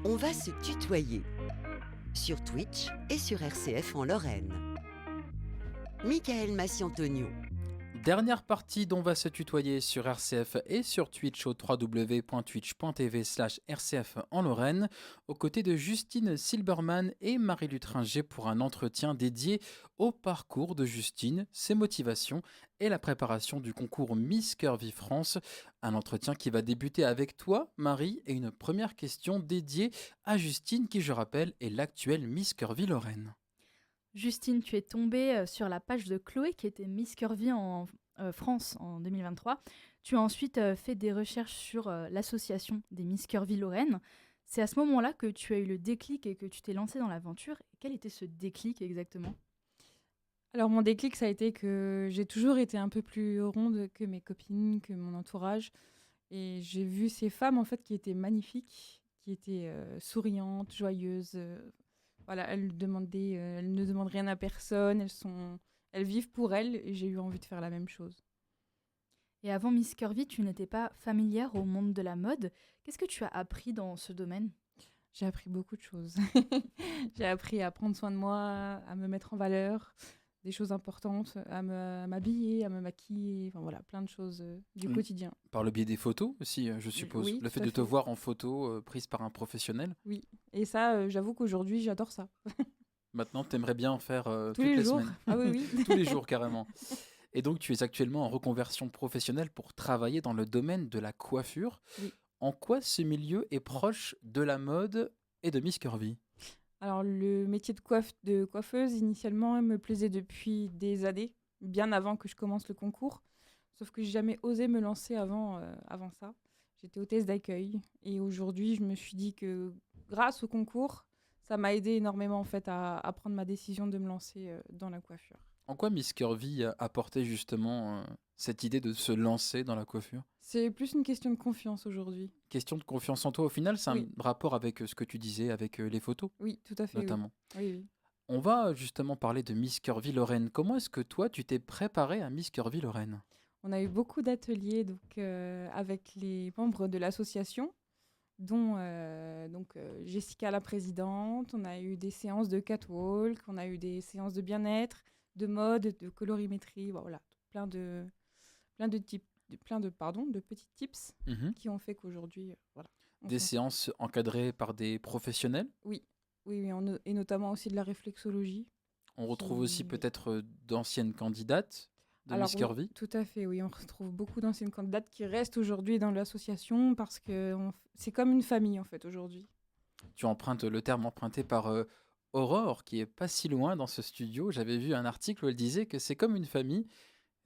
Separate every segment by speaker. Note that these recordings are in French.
Speaker 1: On va se tutoyer sur Twitch et sur RCF en Lorraine. Michael Massi-Antonio.
Speaker 2: Dernière partie dont va se tutoyer sur RCF et sur Twitch au www.twitch.tv/RCF en Lorraine, aux côtés de Justine Silberman et Marie Lutringer pour un entretien dédié au parcours de Justine, ses motivations et la préparation du concours Miss Curvy France. Un entretien qui va débuter avec toi, Marie, et une première question dédiée à Justine qui, je rappelle, est l'actuelle Miss Curvy Lorraine.
Speaker 3: Justine, tu es tombée sur la page de Chloé qui était Miss Curvy en France en 2023. Tu as ensuite fait des recherches sur l'association des Miss Curvy Lorraine. C'est à ce moment-là que tu as eu le déclic et que tu t'es lancée dans l'aventure. Quel était ce déclic exactement ?
Speaker 4: Alors mon déclic, ça a été que j'ai toujours été un peu plus ronde que mes copines, que mon entourage. Et j'ai vu ces femmes en fait qui étaient magnifiques, qui étaient souriantes, joyeuses. Voilà, elles ne demandent rien à personne, elles vivent pour elles et j'ai eu envie de faire la même chose.
Speaker 3: Et avant Miss Curvy, tu n'étais pas familière au monde de la mode. Qu'est-ce que tu as appris dans ce domaine ?
Speaker 4: J'ai appris beaucoup de choses. J'ai appris à prendre soin de moi, à me mettre en valeur, des choses importantes, à m'habiller, à me maquiller, enfin voilà, plein de choses du quotidien.
Speaker 2: Par le biais des photos aussi, je suppose.
Speaker 4: Oui,
Speaker 2: Le fait
Speaker 4: tout à
Speaker 2: de te
Speaker 4: fait.
Speaker 2: voir en photo prise par un professionnel.
Speaker 4: Oui, et ça, j'avoue qu'aujourd'hui, j'adore ça.
Speaker 2: Maintenant, tu aimerais bien en faire
Speaker 4: Tous
Speaker 2: toutes
Speaker 4: les
Speaker 2: les
Speaker 4: jours.
Speaker 2: semaines.
Speaker 4: Ah oui, oui.
Speaker 2: Tous les jours, carrément. Et donc, tu es actuellement en reconversion professionnelle pour travailler dans le domaine de la coiffure.
Speaker 4: Oui.
Speaker 2: En quoi ce milieu est proche de la mode et de Miss Curvy ?
Speaker 4: Alors, le métier de coiffeuse, initialement, me plaisait depuis des années, bien avant que je commence le concours. Sauf que j'ai jamais osé me lancer avant ça. J'étais hôtesse d'accueil. Et aujourd'hui, je me suis dit que grâce au concours, ça m'a aidé énormément en fait, à prendre ma décision de me lancer dans la coiffure.
Speaker 2: En quoi Miss Curvy a apporté justement cette idée de se lancer dans la coiffure ?
Speaker 4: C'est plus une question de confiance aujourd'hui.
Speaker 2: Question de confiance en toi, au final, c'est
Speaker 4: Oui.
Speaker 2: un rapport avec ce que tu disais, avec les photos,
Speaker 4: Oui, tout à fait.
Speaker 2: notamment.
Speaker 4: Oui, oui.
Speaker 2: On va justement parler de Miss Curvy Lorraine. Comment est-ce que toi, tu t'es préparée à Miss Curvy Lorraine ?
Speaker 4: On a eu beaucoup d'ateliers donc, avec les membres de l'association, dont Jessica la présidente. On a eu des séances de catwalk, on a eu des séances de bien-être, de mode, de colorimétrie, voilà, plein de petits tips qui ont fait qu'aujourd'hui, voilà.
Speaker 2: Des séances encadrées par des professionnels ?
Speaker 4: Oui, et notamment aussi de la réflexologie.
Speaker 2: On retrouve aussi peut-être d'anciennes candidates de
Speaker 4: Alors,
Speaker 2: Miss Curvy ?
Speaker 4: oui, tout à fait, oui. On retrouve beaucoup d'anciennes candidates qui restent aujourd'hui dans l'association parce que c'est comme une famille, en fait, aujourd'hui.
Speaker 2: Tu empruntes le terme emprunté par Aurore, qui est pas si loin dans ce studio. J'avais vu un article où elle disait que c'est comme une famille.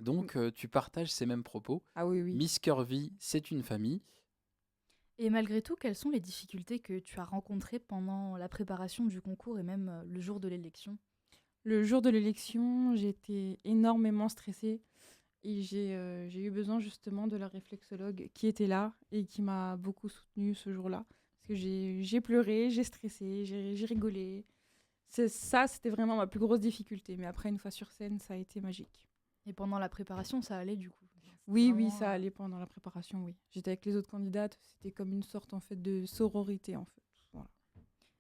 Speaker 2: Donc, tu partages ces mêmes propos.
Speaker 4: Ah oui, oui.
Speaker 2: Miss Curvy, c'est une famille.
Speaker 3: Et malgré tout, quelles sont les difficultés que tu as rencontrées pendant la préparation du concours et même le jour de l'élection ?
Speaker 4: Le jour de l'élection, j'étais énormément stressée et j'ai eu besoin justement de la réflexologue qui était là et qui m'a beaucoup soutenue ce jour-là. Parce que j'ai pleuré, j'ai stressé, j'ai rigolé. C'était vraiment ma plus grosse difficulté. Mais après, une fois sur scène, ça a été magique.
Speaker 3: Et pendant la préparation, ça allait du coup ?
Speaker 4: Oui,
Speaker 3: Vraiment,
Speaker 4: ça allait pendant la préparation, oui. J'étais avec les autres candidates, c'était comme une sorte en fait de sororité en fait. Voilà.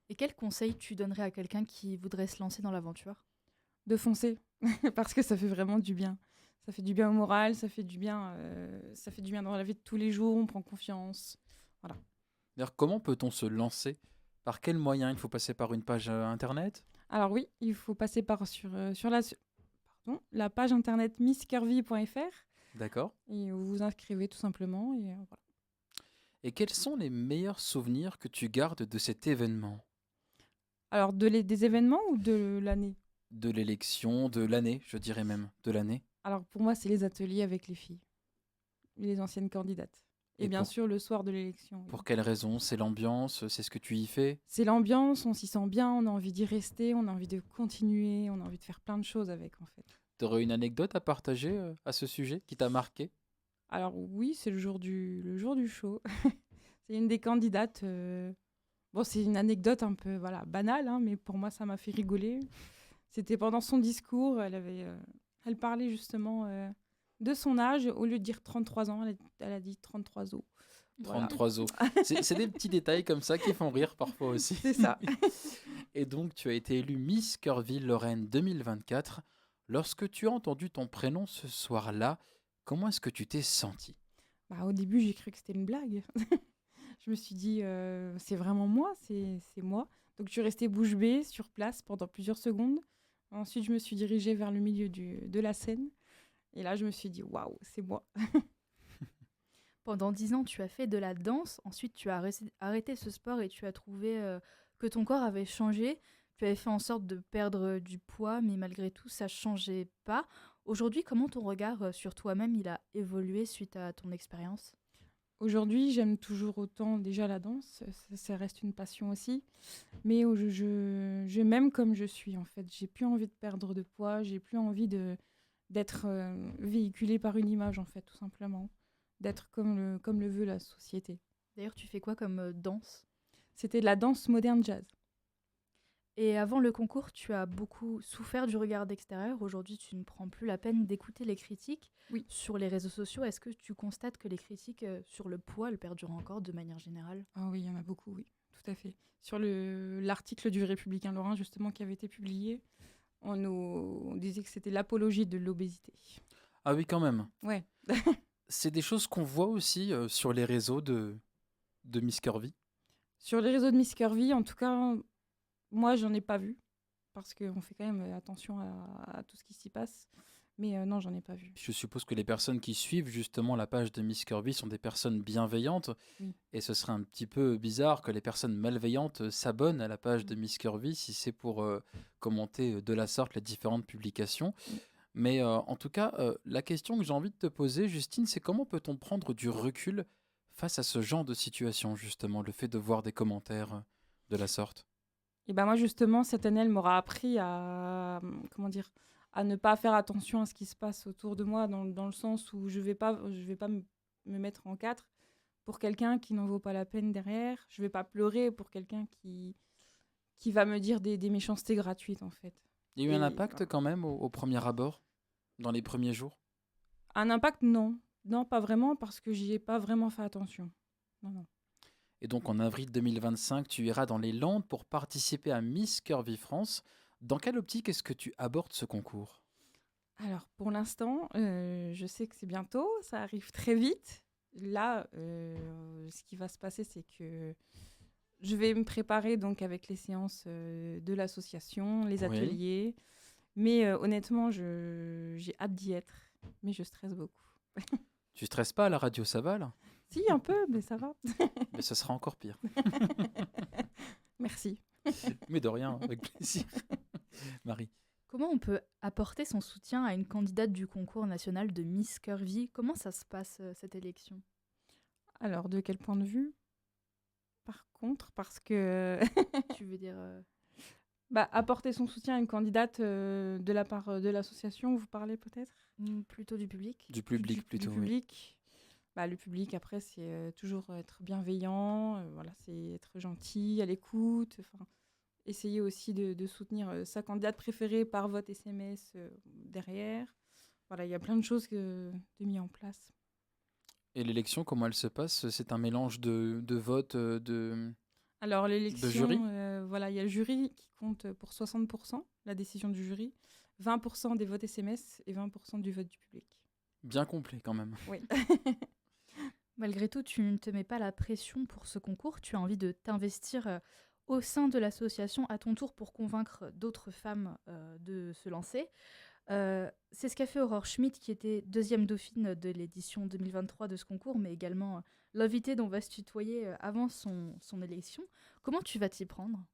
Speaker 3: Et quel conseil tu donnerais à quelqu'un qui voudrait se lancer dans l'aventure ?
Speaker 4: De foncer, parce que ça fait vraiment du bien. Ça fait du bien au moral, ça fait du bien dans la vie de tous les jours, on prend confiance. Voilà.
Speaker 2: D'ailleurs, comment peut-on se lancer ? Par quels moyens ? Il faut passer par une page internet ?
Speaker 4: Alors oui, il faut passer sur la page internet misscurvy.fr
Speaker 2: D'accord.
Speaker 4: et vous vous inscrivez tout simplement. Et voilà.
Speaker 2: Et quels sont les meilleurs souvenirs que tu gardes de cet événement ?
Speaker 4: Alors des événements ou de l'année ?
Speaker 2: De l'élection, de l'année, je dirais même, de l'année.
Speaker 4: Alors pour moi, c'est les ateliers avec les filles, les anciennes candidates. Et bien sûr, le soir de l'élection.
Speaker 2: Pour quelles raisons ? C'est l'ambiance, c'est ce que tu y fais ?
Speaker 4: C'est l'ambiance, on s'y sent bien, on a envie d'y rester, on a envie de continuer, on a envie de faire plein de choses avec en fait.
Speaker 2: Tu aurais une anecdote à partager à ce sujet qui t'a marqué ?
Speaker 4: Alors oui, c'est le jour du show. C'est une des candidates. Bon, c'est une anecdote un peu banale, hein, mais pour moi, ça m'a fait rigoler. C'était pendant son discours, elle parlait justement de son âge. Au lieu de dire 33 ans, elle a dit 33 ans. Voilà.
Speaker 2: 33 os. C'est des petits détails comme ça qui font rire parfois aussi.
Speaker 4: C'est ça.
Speaker 2: Et donc, tu as été élue Miss Curvy-Lorraine 2024. Lorsque tu as entendu ton prénom ce soir-là, comment est-ce que tu t'es sentie?
Speaker 4: Bah, au début, j'ai cru que c'était une blague. Je me suis dit, c'est vraiment moi, c'est moi. Donc, je suis restée bouche bée sur place pendant plusieurs secondes. Ensuite, je me suis dirigée vers le milieu de la scène. Et là, je me suis dit, waouh, c'est moi.
Speaker 3: Pendant 10 ans, tu as fait de la danse. Ensuite, tu as arrêté ce sport et tu as trouvé que ton corps avait changé. Tu avais fait en sorte de perdre du poids, mais malgré tout, ça ne changeait pas. Aujourd'hui, comment ton regard sur toi-même il a évolué suite à ton expérience?
Speaker 4: Aujourd'hui, j'aime toujours autant déjà la danse. Ça reste une passion aussi. Mais je m'aime comme je suis, en fait. J'ai plus envie de perdre de poids. J'ai plus envie d'être véhiculée par une image, en fait, tout simplement. D'être comme le veut la société.
Speaker 3: D'ailleurs, tu fais quoi comme danse?
Speaker 4: C'était de la danse moderne jazz.
Speaker 3: Et avant le concours, tu as beaucoup souffert du regard d'extérieur. Aujourd'hui, tu ne prends plus la peine d'écouter les critiques.
Speaker 4: Oui.
Speaker 3: Sur les réseaux sociaux, est-ce que tu constates que les critiques sur le poids, elles perdurent encore de manière générale?
Speaker 4: Ah oui, il y en a beaucoup, oui, tout à fait. Sur l'article du Républicain Lorrain, justement, qui avait été publié, on disait que c'était l'apologie de l'obésité.
Speaker 2: Ah oui, quand même.
Speaker 4: Ouais.
Speaker 2: C'est des choses qu'on voit aussi sur les réseaux de Miss Curvy.
Speaker 4: Sur les réseaux de Miss Curvy, en tout cas, moi, j'en ai pas vu, parce qu'on fait quand même attention à tout ce qui s'y passe. Mais non, j'en ai pas vu.
Speaker 2: Je suppose que les personnes qui suivent justement la page de Miss Curvy sont des personnes bienveillantes.
Speaker 4: Oui.
Speaker 2: Et ce serait un petit peu bizarre que les personnes malveillantes s'abonnent à la page de Miss Curvy si c'est pour commenter de la sorte les différentes publications. Mais en tout cas, la question que j'ai envie de te poser, Justine, c'est comment peut-on prendre du recul face à ce genre de situation, justement, le fait de voir des commentaires de la sorte?
Speaker 4: Et ben moi, justement, cette année, elle m'aura appris à, à ne pas faire attention à ce qui se passe autour de moi, dans le sens où je vais pas me mettre en quatre pour quelqu'un qui n'en vaut pas la peine derrière. Je vais pas pleurer pour quelqu'un qui va me dire des méchancetés gratuites, en fait.
Speaker 2: Il y a eu un
Speaker 4: Et
Speaker 2: impact
Speaker 4: voilà.
Speaker 2: quand même au premier abord, dans les premiers jours?
Speaker 4: Un impact, non. Non, pas vraiment, parce que j'y ai pas vraiment fait attention. Non, non.
Speaker 2: Et donc en avril 2025, tu iras dans les Landes pour participer à Miss Curvy France. Dans quelle optique est-ce que tu abordes ce concours?
Speaker 4: Alors, pour l'instant, je sais que c'est bientôt, ça arrive très vite. Là, ce qui va se passer, c'est que je vais me préparer donc avec les séances de l'association, les
Speaker 2: Oui.
Speaker 4: ateliers. Mais honnêtement, j'ai hâte d'y être, mais je stresse beaucoup.
Speaker 2: Tu stresses pas à la radio, ça va là?
Speaker 4: Si, un peu, mais ça va.
Speaker 2: Mais ce sera encore pire.
Speaker 4: Merci.
Speaker 2: Mais de rien, avec plaisir. Marie.
Speaker 3: Comment on peut apporter son soutien à une candidate du concours national de Miss Curvy? Comment ça se passe, cette élection?
Speaker 4: Alors, de quel point de vue? Par contre, parce que
Speaker 3: Tu veux dire
Speaker 4: apporter son soutien à une candidate de la part de l'association, vous parlez peut-être?
Speaker 3: plutôt du public?
Speaker 2: Du public plutôt,
Speaker 4: Du
Speaker 2: oui.
Speaker 4: public. Le public, après, c'est toujours être bienveillant, voilà, c'est être gentil, à l'écoute, essayer aussi de soutenir sa candidate préférée par vote SMS derrière. Voilà, il y a plein de choses de mis en place.
Speaker 2: Et l'élection, comment elle se passe? C'est un mélange de votes,
Speaker 4: Alors, l'élection,
Speaker 2: jury
Speaker 4: voilà, il y a le jury qui compte pour 60%, la décision du jury, 20% des votes SMS et 20% du vote du public.
Speaker 2: bien complet quand même.
Speaker 4: Oui.
Speaker 3: Malgré tout, tu ne te mets pas la pression pour ce concours. Tu as envie de t'investir au sein de l'association à ton tour pour convaincre d'autres femmes de se lancer. C'est ce qu'a fait Aurore Schmitt, qui était deuxième dauphine de l'édition 2023 de ce concours, mais également l'invitée dont on va se tutoyer avant son élection. Comment tu vas t'y prendre?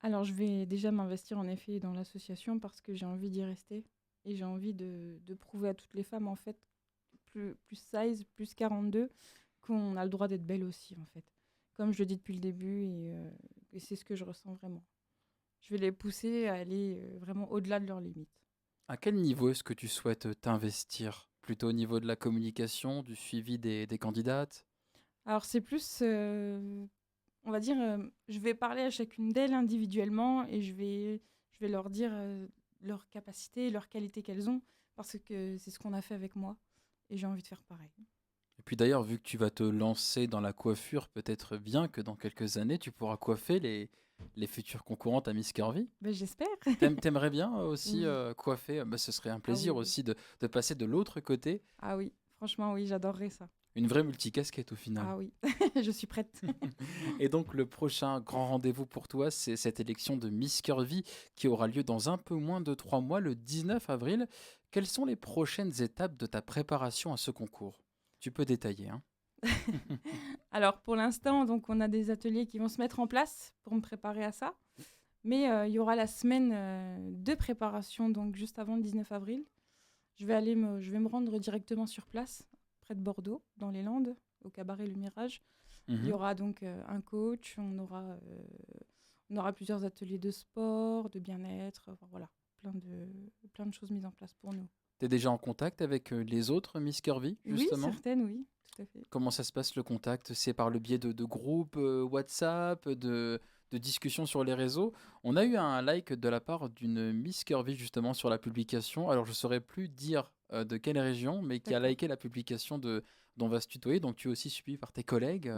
Speaker 4: Alors, je vais déjà m'investir en effet dans l'association parce que j'ai envie d'y rester et j'ai envie de prouver à toutes les femmes, en fait, plus size, plus 42, qu'on a le droit d'être belle aussi, en fait. Comme je le dis depuis le début et c'est ce que je ressens vraiment. Je vais les pousser à aller vraiment au-delà de leurs limites.
Speaker 2: À quel niveau est-ce que tu souhaites t'investir? Plutôt au niveau de la communication, du suivi des candidates?
Speaker 4: Alors, c'est plus, on va dire, je vais parler à chacune d'elles individuellement et je vais leur dire leurs capacités, leurs qualités qu'elles ont, parce que c'est ce qu'on a fait avec moi et j'ai envie de faire pareil.
Speaker 2: Et Puis d'ailleurs, vu que tu vas te lancer dans la coiffure, peut-être bien que dans quelques années, tu pourras coiffer les futures concurrentes à Miss Curvy.
Speaker 4: Ben, j'espère.
Speaker 2: T'aimerais bien aussi
Speaker 4: Oui.
Speaker 2: coiffer bah, ce serait un
Speaker 4: Ah oui,
Speaker 2: plaisir
Speaker 4: oui.
Speaker 2: aussi de passer de l'autre côté.
Speaker 4: Ah oui, franchement, oui, j'adorerais ça.
Speaker 2: Une vraie multicasquette au final.
Speaker 4: Ah oui, je suis prête.
Speaker 2: Et donc le prochain grand rendez-vous pour toi, c'est cette élection de Miss Curvy qui aura lieu dans un peu moins de 3 mois, le 19 avril. Quelles sont les prochaines étapes de ta préparation à ce concours? Tu peux détailler, hein.
Speaker 4: Alors, pour l'instant, donc, on a des ateliers qui vont se mettre en place pour me préparer à ça. Mais il y aura la semaine de préparation, donc juste avant le 19 avril. Je vais me rendre directement sur place, près de Bordeaux, dans les Landes, au cabaret Le Mirage. Il y aura donc un coach, on aura plusieurs ateliers de sport, de bien-être, enfin, voilà, plein de choses mises en place pour nous.
Speaker 2: Tu es déjà en contact avec les autres Miss Curvy,
Speaker 4: Oui,
Speaker 2: justement?
Speaker 4: certaines, oui, tout à fait.
Speaker 2: Comment ça se passe le contact? C'est par le biais de groupes WhatsApp, de discussions sur les réseaux. On a eu un like de la part d'une Miss Curvy justement sur la publication. Alors je ne saurais plus dire de quelle région, mais qui a
Speaker 4: D'accord.
Speaker 2: liké la publication d'On va se tutoyer. Donc tu es aussi suivi par tes collègues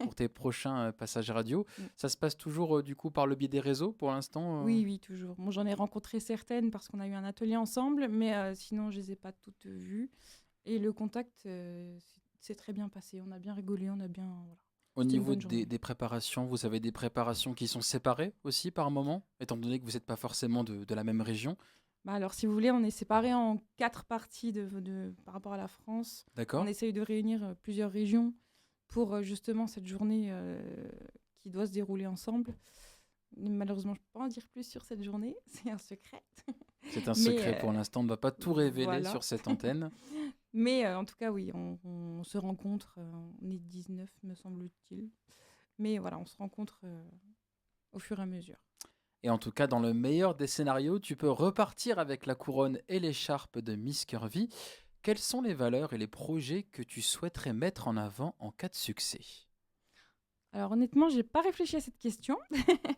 Speaker 2: pour tes prochains passages radio.
Speaker 4: Mm.
Speaker 2: Ça se passe toujours du coup par le biais des réseaux pour l'instant
Speaker 4: Oui, oui, toujours. Bon, j'en ai rencontré certaines parce qu'on a eu un atelier ensemble, mais sinon, je les ai pas toutes vues. Et le contact s'est très bien passé. On a bien rigolé, on a bien... Voilà.
Speaker 2: Au
Speaker 4: C'était une
Speaker 2: niveau
Speaker 4: bonne journée.
Speaker 2: des préparations, vous avez des préparations qui sont séparées aussi par moment, étant donné que vous n'êtes pas forcément de la même région.
Speaker 4: Bah alors, si vous voulez, on est séparés en 4 parties par rapport à la France.
Speaker 2: D'accord?
Speaker 4: On essaye de réunir plusieurs régions pour justement cette journée qui doit se dérouler ensemble. Mais malheureusement, je ne peux pas en dire plus sur cette journée. C'est un secret.
Speaker 2: C'est un
Speaker 4: Mais,
Speaker 2: secret pour l'instant, on ne va pas tout révéler
Speaker 4: voilà.
Speaker 2: sur cette antenne.
Speaker 4: Mais en tout cas, oui, on se rencontre. On est 19, me semble-t-il. Mais voilà, on se rencontre au fur et à mesure.
Speaker 2: Et en tout cas, dans le meilleur des scénarios, tu peux repartir avec la couronne et l'écharpe de Miss Curvy. Quelles sont les valeurs et les projets que tu souhaiterais mettre en avant en cas de succès?
Speaker 4: Alors honnêtement, j'ai pas réfléchi à cette question.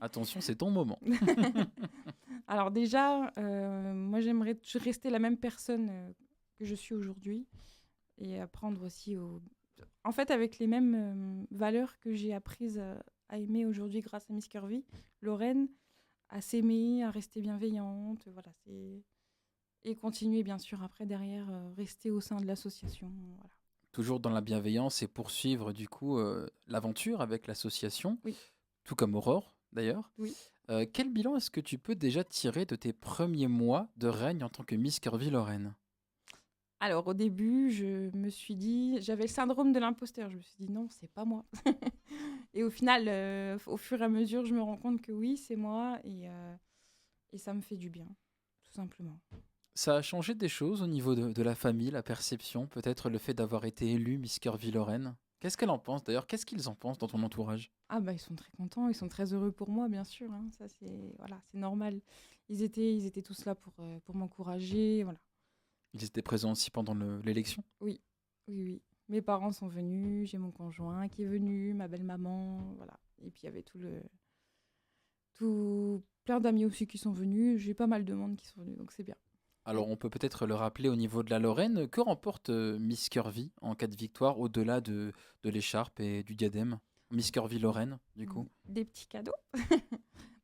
Speaker 2: Attention, c'est ton moment.
Speaker 4: Alors déjà, moi j'aimerais rester la même personne que je suis aujourd'hui et apprendre aussi En fait, avec les mêmes valeurs que j'ai apprises à aimer aujourd'hui grâce à Miss Curvy, Lorraine, à s'aimer, à rester bienveillante, voilà, et continuer bien sûr après derrière, rester au sein de l'association, voilà.
Speaker 2: Toujours dans la bienveillance et poursuivre du coup l'aventure avec l'association,
Speaker 4: Oui.
Speaker 2: tout comme Aurore d'ailleurs.
Speaker 4: Oui.
Speaker 2: Quel bilan est-ce que tu peux déjà tirer de tes premiers mois de règne en tant que Miss Curvy Lorraine?
Speaker 4: Alors au début, je me suis dit, j'avais le syndrome de l'imposteur. Je me suis dit non, c'est pas moi. Et au final, au fur et à mesure, je me rends compte que oui, c'est moi et ça me fait du bien, tout simplement.
Speaker 2: Ça a changé des choses au niveau de la famille, la perception, peut-être le fait d'avoir été élue Miss Curvy Lorraine. Qu'est-ce qu'elle en pense d'ailleurs? Qu'est-ce qu'ils en pensent dans ton entourage?
Speaker 4: Ah bah ils sont très contents, ils sont très heureux pour moi, bien sûr, hein. Ça c'est voilà, c'est normal. Ils étaient tous là pour m'encourager, voilà.
Speaker 2: Ils étaient présents aussi pendant l'élection?
Speaker 4: Oui, oui, oui. Mes parents sont venus, j'ai mon conjoint qui est venu, ma belle-maman, voilà. Et puis il y avait plein d'amis aussi qui sont venus. J'ai pas mal de monde qui sont venus, donc c'est bien.
Speaker 2: Alors on peut peut-être le rappeler au niveau de la Lorraine. Que remporte Miss Curvy en cas de victoire au-delà de l'écharpe et du diadème? Miss Curvy Lorraine, du coup.
Speaker 4: Des petits cadeaux.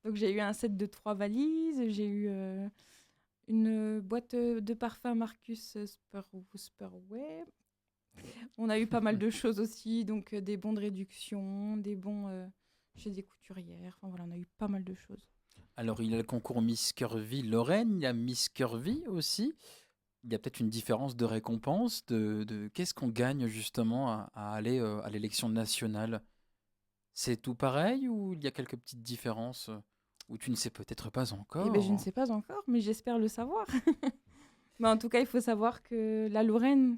Speaker 4: Donc j'ai eu un set de 3 valises, j'ai eu une boîte de parfum Marcus Sperway. On a eu pas mal de choses aussi, donc des bons de réduction, des bons chez des couturières. Enfin voilà, on a eu pas mal de choses.
Speaker 2: Alors il y a le concours Miss Curvy Lorraine, il y a Miss Curvy aussi. Il y a peut-être une différence de récompense, qu'est-ce qu'on gagne justement à aller à l'élection nationale? C'est tout pareil ou il y a quelques petites différences où tu ne sais peut-être pas
Speaker 4: Eh ben, je ne
Speaker 2: encore?
Speaker 4: sais pas encore, mais j'espère le savoir. Mais en tout cas, il faut savoir que la Lorraine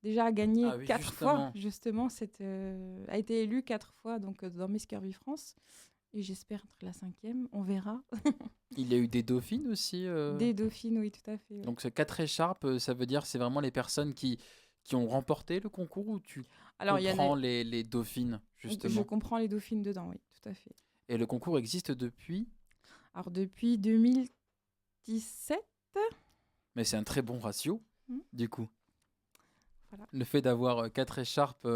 Speaker 4: déjà a gagné
Speaker 2: Ah oui,
Speaker 4: 4 fois,
Speaker 2: justement.
Speaker 4: justement, a été élue 4 fois donc, dans Miss Curvy France. Et j'espère être la 5e, on verra.
Speaker 2: Il y a eu des dauphines aussi.
Speaker 4: Des dauphines, oui, tout à fait. Oui.
Speaker 2: Donc ces 4 écharpes, ça veut dire c'est vraiment les personnes qui ont remporté le concours ou tu
Speaker 4: Alors, il y en
Speaker 2: comprends
Speaker 4: a...
Speaker 2: les dauphines
Speaker 4: Je
Speaker 2: justement?
Speaker 4: comprends les dauphines dedans, oui, tout à fait.
Speaker 2: Et le concours existe depuis,
Speaker 4: Alors, depuis 2017,
Speaker 2: mais c'est un très bon ratio
Speaker 4: Hmm.
Speaker 2: du coup.
Speaker 4: Voilà.
Speaker 2: Le fait d'avoir 4 écharpes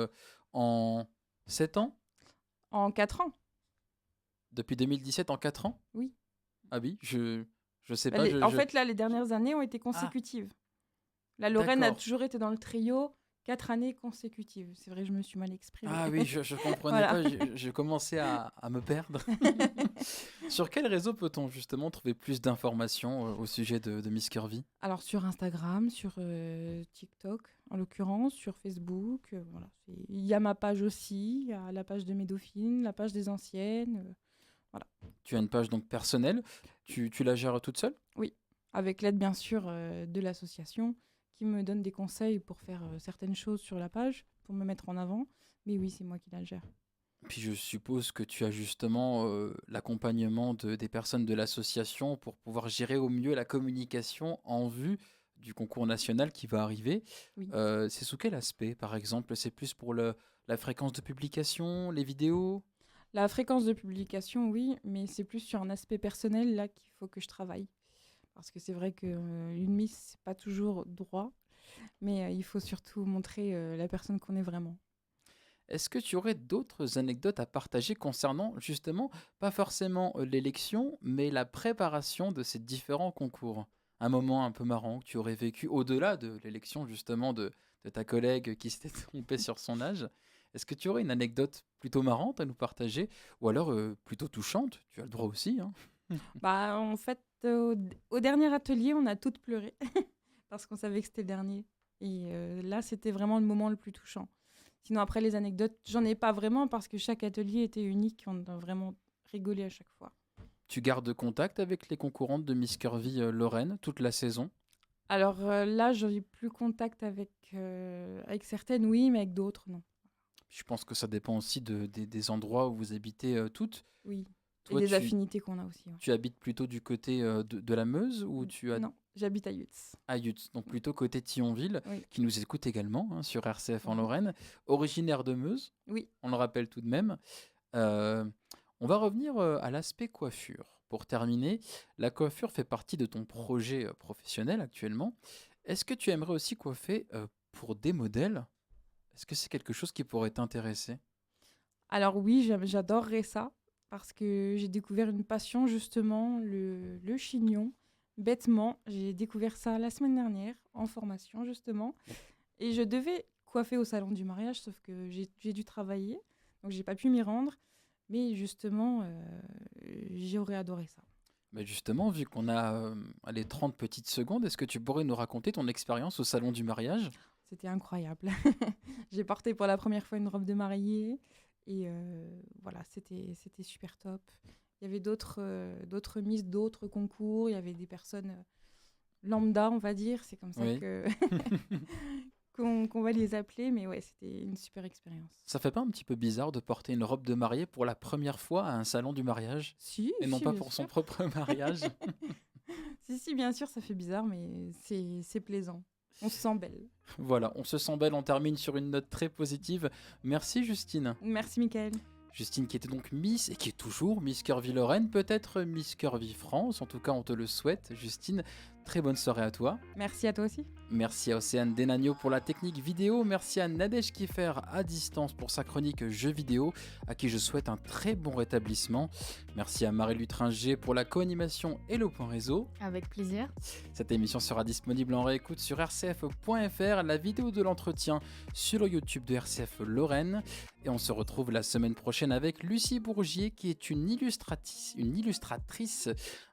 Speaker 2: en 7 ans,
Speaker 4: En 4 ans.
Speaker 2: depuis 2017 en 4 ans?
Speaker 4: Oui.
Speaker 2: Ah oui, je sais
Speaker 4: Bah,
Speaker 2: pas.
Speaker 4: en fait, là, les dernières années ont été consécutives. La Lorraine a
Speaker 2: D'accord.
Speaker 4: toujours été dans le trio 4 années consécutives. C'est vrai, je me suis mal exprimée.
Speaker 2: Ah oui, je comprenais
Speaker 4: Voilà.
Speaker 2: pas, je commençais à me perdre. Sur quel réseau peut-on justement trouver plus d'informations au sujet de Miss Curvy?
Speaker 4: Alors sur Instagram, sur TikTok en l'occurrence, sur Facebook, voilà. Il y a ma page aussi, il y a la page de mes dauphines, la page des anciennes, voilà.
Speaker 2: Tu as une page donc personnelle, tu la gères toute seule?
Speaker 4: Oui, avec l'aide bien sûr de l'association qui me donne des conseils pour faire certaines choses sur la page, pour me mettre en avant. Mais oui, c'est moi qui la gère.
Speaker 2: Puis je suppose que tu as justement l'accompagnement des personnes de l'association pour pouvoir gérer au mieux la communication en vue du concours national qui va arriver.
Speaker 4: Oui.
Speaker 2: C'est sous quel aspect, par exemple? C'est plus pour la fréquence de publication, les vidéos?
Speaker 4: La fréquence de publication, oui, mais c'est plus sur un aspect personnel là qu'il faut que je travaille. Parce que c'est vrai qu'une Miss, c'est pas toujours droit, mais il faut surtout montrer la personne qu'on est vraiment.
Speaker 2: Est-ce que tu aurais d'autres anecdotes à partager concernant justement, pas forcément l'élection, mais la préparation de ces différents concours? Un moment un peu marrant que tu aurais vécu au-delà de l'élection justement de ta collègue qui s'était trompée sur son âge. Est-ce que tu aurais une anecdote plutôt marrante à nous partager ou alors plutôt touchante? Tu as le droit aussi, hein.
Speaker 4: Bah, en fait, au dernier atelier, on a toutes pleuré parce qu'on savait que c'était le dernier. Et là, c'était vraiment le moment le plus touchant. Sinon, après, les anecdotes, j'en ai pas vraiment parce que chaque atelier était unique. On a vraiment rigolé à chaque fois.
Speaker 2: Tu gardes contact avec les concurrentes de Miss Curvy Lorraine toute la saison?
Speaker 4: Alors là, je n'ai plus contact avec certaines, oui, mais avec d'autres, non.
Speaker 2: Je pense que ça dépend aussi des endroits où vous habitez toutes.
Speaker 4: Oui.
Speaker 2: Toi,
Speaker 4: Et des affinités qu'on a aussi. Ouais.
Speaker 2: tu habites plutôt du côté de la Meuse ou tu as
Speaker 4: Non, j'habite à Yutz.
Speaker 2: à Yutz, donc plutôt côté Thionville,
Speaker 4: Oui.
Speaker 2: qui nous écoute également hein, sur RCF en
Speaker 4: Mhm.
Speaker 2: Lorraine, originaire de Meuse,
Speaker 4: Oui.
Speaker 2: on le rappelle tout de même. Euh, on va revenir à l'aspect coiffure. Pour terminer, la coiffure fait partie de ton projet professionnel actuellement. Est-ce que tu aimerais aussi coiffer pour des modèles? Est-ce que c'est quelque chose qui pourrait t'intéresser?
Speaker 4: Alors oui, j'adorerais ça parce que j'ai découvert une passion justement, le chignon. Bêtement, j'ai découvert ça la semaine dernière en formation justement. Et je devais coiffer au salon du mariage, sauf que j'ai dû travailler, donc j'ai pas pu m'y rendre. Mais justement, j'aurais adoré ça.
Speaker 2: Mais justement, vu qu'on a les 30 petites secondes, est-ce que tu pourrais nous raconter ton expérience au salon du mariage?
Speaker 4: C'était incroyable. J'ai porté pour la première fois une robe de mariée. Et voilà, c'était super top. Il y avait d'autres Miss, d'autres concours. Il y avait des personnes lambda, on va dire. C'est comme ça
Speaker 2: Oui.
Speaker 4: que qu'on va les appeler. Mais ouais, c'était une super expérience.
Speaker 2: Ça fait pas un petit peu bizarre de porter une robe de mariée pour la première fois à un salon du mariage
Speaker 4: Si,
Speaker 2: et non
Speaker 4: si,
Speaker 2: pas
Speaker 4: bien
Speaker 2: pour son
Speaker 4: sûr.
Speaker 2: propre mariage?
Speaker 4: Si, bien sûr, ça fait bizarre, mais c'est plaisant. On se sent belle.
Speaker 2: Voilà, on se sent belle, on termine sur une note très positive. Merci Justine.
Speaker 4: Merci, Mickaël.
Speaker 2: Justine qui était donc Miss et qui est toujours Miss Curvy Lorraine, peut-être Miss Curvy France, en tout cas on te le souhaite. Justine, très bonne soirée à toi.
Speaker 4: Merci à toi aussi.
Speaker 2: Merci à Océane Denagno pour la technique vidéo, merci à Nadège Kiffer à distance pour sa chronique jeux vidéo, à qui je souhaite un très bon rétablissement. Merci à Marie Lutringer pour la co-animation et le point réseau.
Speaker 3: Avec plaisir.
Speaker 2: Cette émission sera disponible en réécoute sur rcf.fr, la vidéo de l'entretien sur le YouTube de RCF Lorraine. Et on se retrouve la semaine prochaine avec Lucie Bourgier, qui est une illustratrice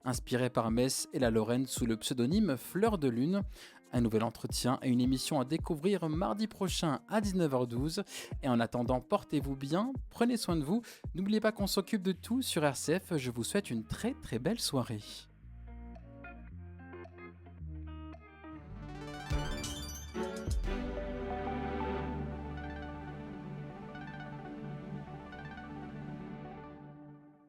Speaker 2: inspirée par Metz et la Lorraine sous le pseudonyme Fleur de Lune. Un nouvel entretien et une émission à découvrir mardi prochain à 19h12. Et en attendant, portez-vous bien, prenez soin de vous. N'oubliez pas qu'on s'occupe de tout sur RCF. Je vous souhaite une très très belle soirée.